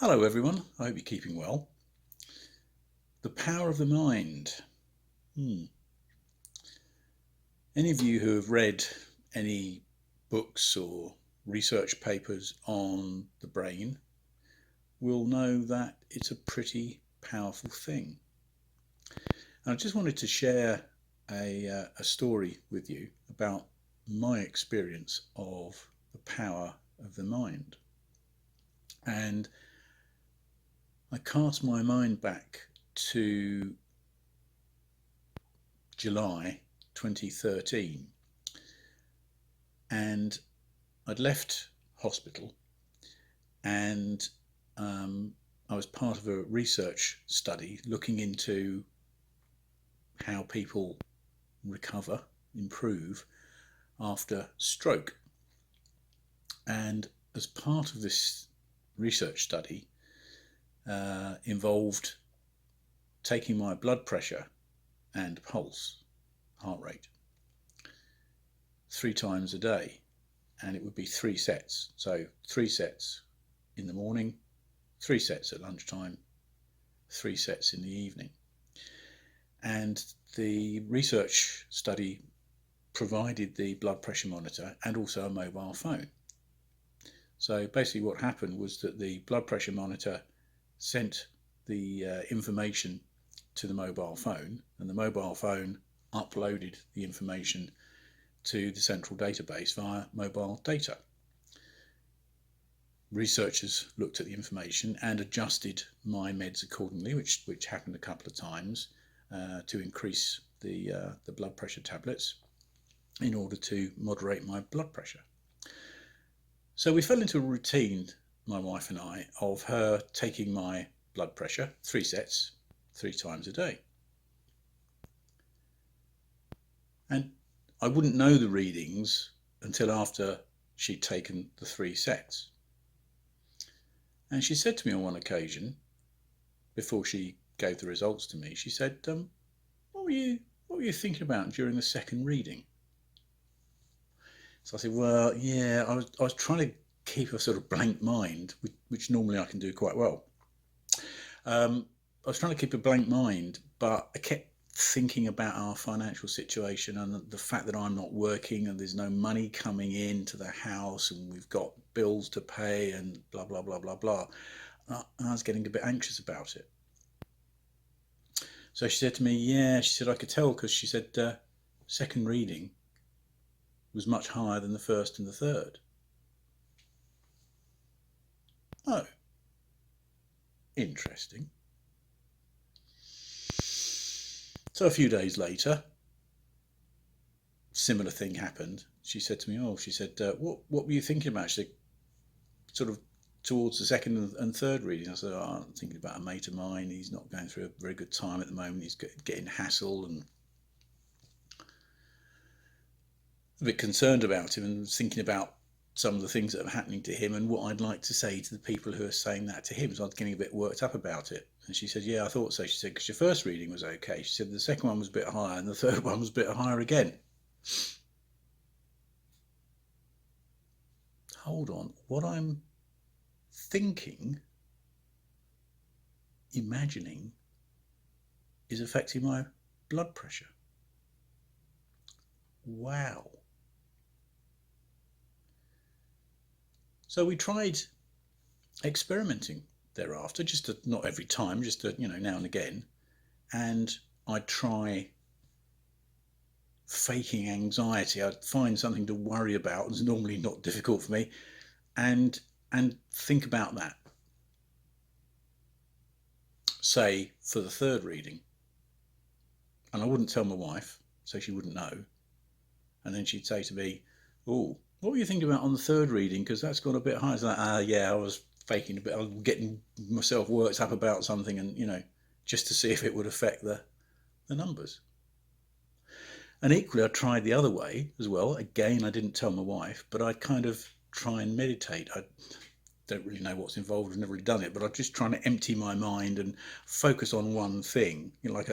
Hello everyone, I hope you're keeping well. The power of the mind. Any of you who have read any books or research papers on the brain will know that it's a pretty powerful thing. And I just wanted to share a story with you about my experience of the power of the mind. And I cast my mind back to July 2013, and I'd left hospital, and I was part of a research study looking into how people recover, improve after stroke. And as part of this research study, involved taking my blood pressure and pulse, heart rate, 3 times a day, and it would be 3 sets. So 3 sets in the morning, 3 sets at lunchtime, 3 sets in the evening. And the research study provided the blood pressure monitor and also a mobile phone. So basically what happened was that the blood pressure monitor sent the information to the mobile phone, and the mobile phone uploaded the information to the central database via mobile data. Researchers looked at the information and adjusted my meds accordingly, which happened a couple of times, to increase the blood pressure tablets in order to moderate my blood pressure. So we fell into a routine, my wife and I, of her taking my blood pressure, 3 sets, 3 times a day. And I wouldn't know the readings until after she'd taken the 3 sets. And she said to me on one occasion, before she gave the results to me, she said, what were you thinking about during the second reading? So I said, well, yeah, I was trying to keep a sort of blank mind, which normally I can do quite well. I was trying to keep a blank mind, but I kept thinking about our financial situation and the fact that I'm not working and there's no money coming into the house and we've got bills to pay and blah, blah, blah, blah, blah. And I was getting a bit anxious about it. So she said to me, yeah, she said, I could tell, because she said second reading was much higher than the first and the third. Oh, interesting. So a few days later, similar thing happened. She said to me, what were you thinking about? She said, sort of towards the second and third reading. I said, I'm thinking about a mate of mine. He's not going through a very good time at the moment. He's getting hassled, and a bit concerned about him, and thinking about some of the things that are happening to him and what I'd like to say to the people who are saying that to him. So I was getting a bit worked up about it. And she said, yeah, I thought so. She said, because your first reading was okay. She said, the second one was a bit higher and the third one was a bit higher again. Hold on, what I'm thinking, imagining, is affecting my blood pressure. Wow. So we tried experimenting thereafter, just to, not every time, just to, now and again. And I'd try faking anxiety. I'd find something to worry about. It's normally not difficult for me, and think about that. Say for the third reading, and I wouldn't tell my wife, so she wouldn't know. And then she'd say to me, "Oh, what were you thinking about on the third reading? Because that's gone a bit higher." It's like, yeah, I was faking a bit. I was getting myself worked up about something, and just to see if it would affect the numbers. And equally, I tried the other way as well. Again, I didn't tell my wife, but I'd kind of try and meditate. I don't really know what's involved. I've never really done it, but I'm just trying to empty my mind and focus on one thing. Like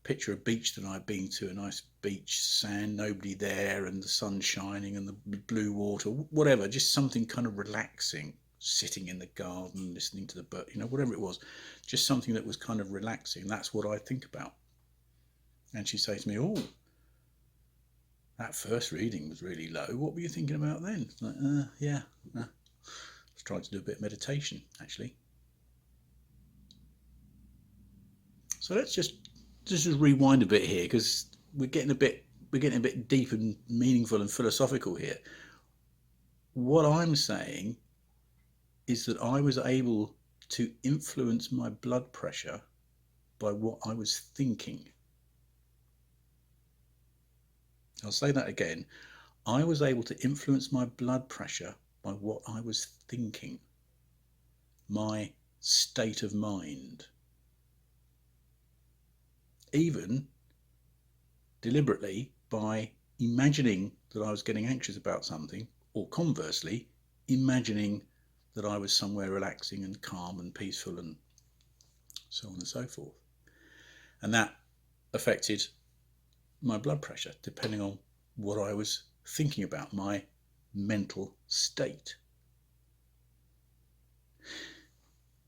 picture a beach that I've been to, a nice beach, sand, nobody there, and the sun shining and the blue water, whatever, just something kind of relaxing. sitting in the garden, listening to the bird, whatever it was, just something that was kind of relaxing. That's what I think about. And she'd say to me, oh, that first reading was really low. What were you thinking about then? Like, yeah, I was trying to do a bit of meditation, actually. So let's just rewind a bit here, because we're getting a bit deep and meaningful and philosophical here. What I'm saying is that I was able to influence my blood pressure by what I was thinking. I'll say that again. I was able to influence my blood pressure by what I was thinking, my state of mind. Even deliberately by imagining that I was getting anxious about something, or conversely, imagining that I was somewhere relaxing and calm and peaceful and so on and so forth. And that affected my blood pressure depending on what I was thinking about, my mental state.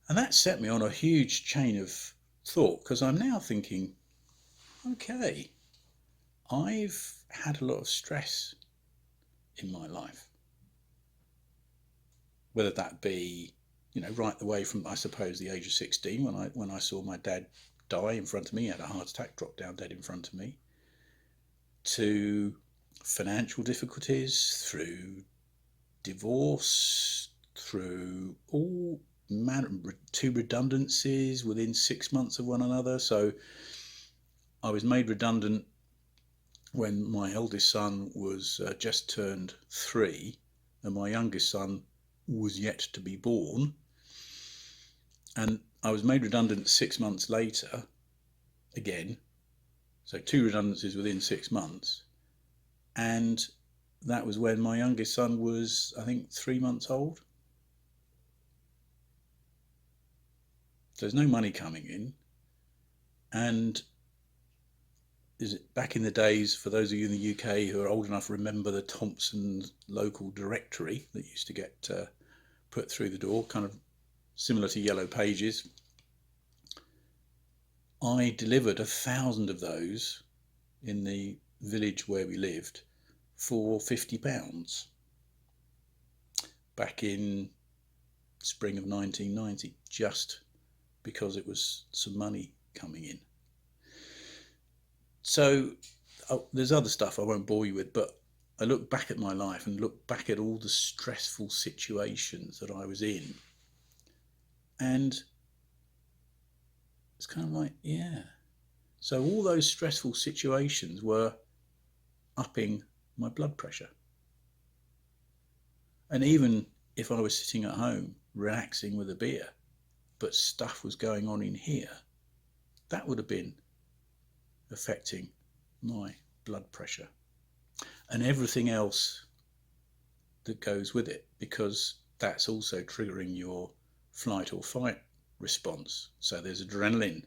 And that set me on a huge chain of thought, because I'm now thinking, okay, I've had a lot of stress in my life, whether that be, right the way from, I suppose, the age of 16 when I saw my dad die in front of me, he had a heart attack, dropped down dead in front of me, to financial difficulties, through divorce, through all manner, 2 redundancies within 6 months of one another. So I was made redundant when my eldest son was just turned 3, and my youngest son was yet to be born. And I was made redundant 6 months later, again. So 2 redundancies within 6 months. And that was when my youngest son was, I think, 3 months old. So there's no money coming in. And is it back in the days, for those of you in the UK who are old enough, remember the Thompson's local directory that used to get put through the door, kind of similar to Yellow Pages. I delivered 1,000 of those in the village where we lived for £50 back in spring of 1990, just because it was some money coming in. So there's other stuff I won't bore you with, but I look back at my life and look back at all the stressful situations that I was in, and it's kind of like, yeah. So all those stressful situations were upping my blood pressure. And even if I was sitting at home relaxing with a beer, but stuff was going on in here, that would have been affecting my blood pressure and everything else that goes with it, because that's also triggering your flight or fight response. So there's adrenaline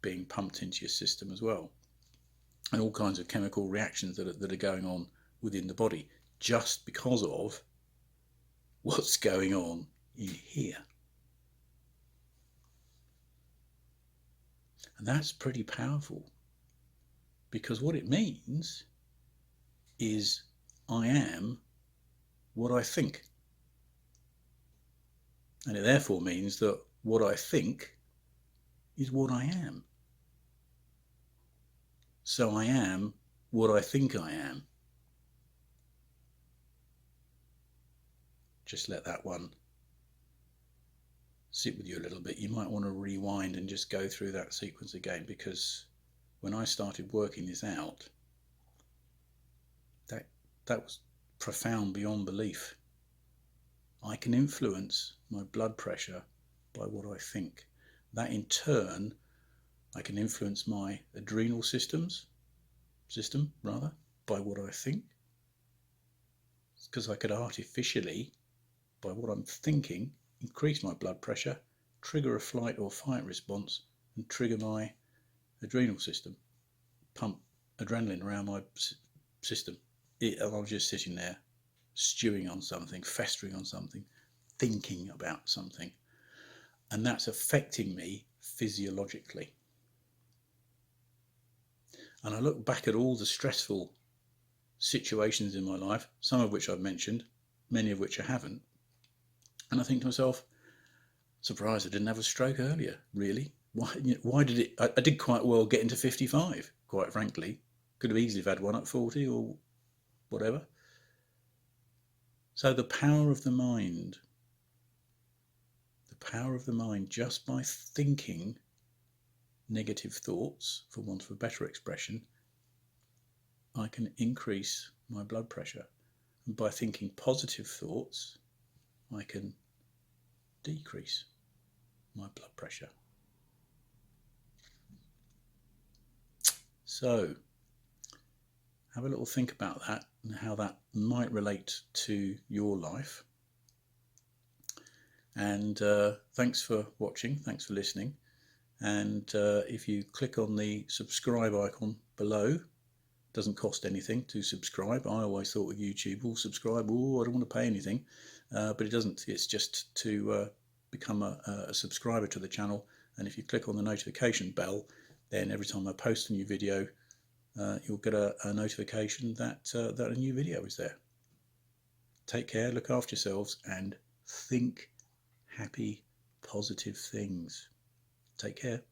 being pumped into your system as well, and all kinds of chemical reactions that are going on within the body just because of what's going on in here. And that's pretty powerful, because what it means is I am what I think. And it therefore means that what I think is what I am. So I am what I think I am. Just let that one sit with you a little bit. You might want to rewind and just go through that sequence again, because when I started working this out, that was profound beyond belief. I can influence my blood pressure by what I think. That in turn, I can influence my adrenal system by what I think. It's because I could artificially, by what I'm thinking, increase my blood pressure, trigger a flight or fight response, and trigger my adrenal system, pump adrenaline around my system. I was just sitting there stewing on something, festering on something. thinking about something, and that's affecting me physiologically. And I look back at all the stressful situations in my life, some of which I've mentioned, many of which I haven't, and I think to myself, surprised I didn't have a stroke earlier, really. Why did it? I did quite well getting to 55, quite frankly. Could have easily have had one at 40 or whatever. So the power of the mind, just by thinking negative thoughts, for want of a better expression, I can increase my blood pressure. And by thinking positive thoughts, I can decrease my blood pressure. So have a little think about that and how that might relate to your life. And thanks for watching, thanks for listening. And if you click on the subscribe icon below, it doesn't cost anything to subscribe. I always thought with YouTube, subscribe, I don't want to pay anything, but it doesn't. It's just to become a subscriber to the channel. And if you click on the notification bell, then every time I post a new video, you'll get a notification that a new video is there. Take care, look after yourselves, and think happy, positive things. Take care.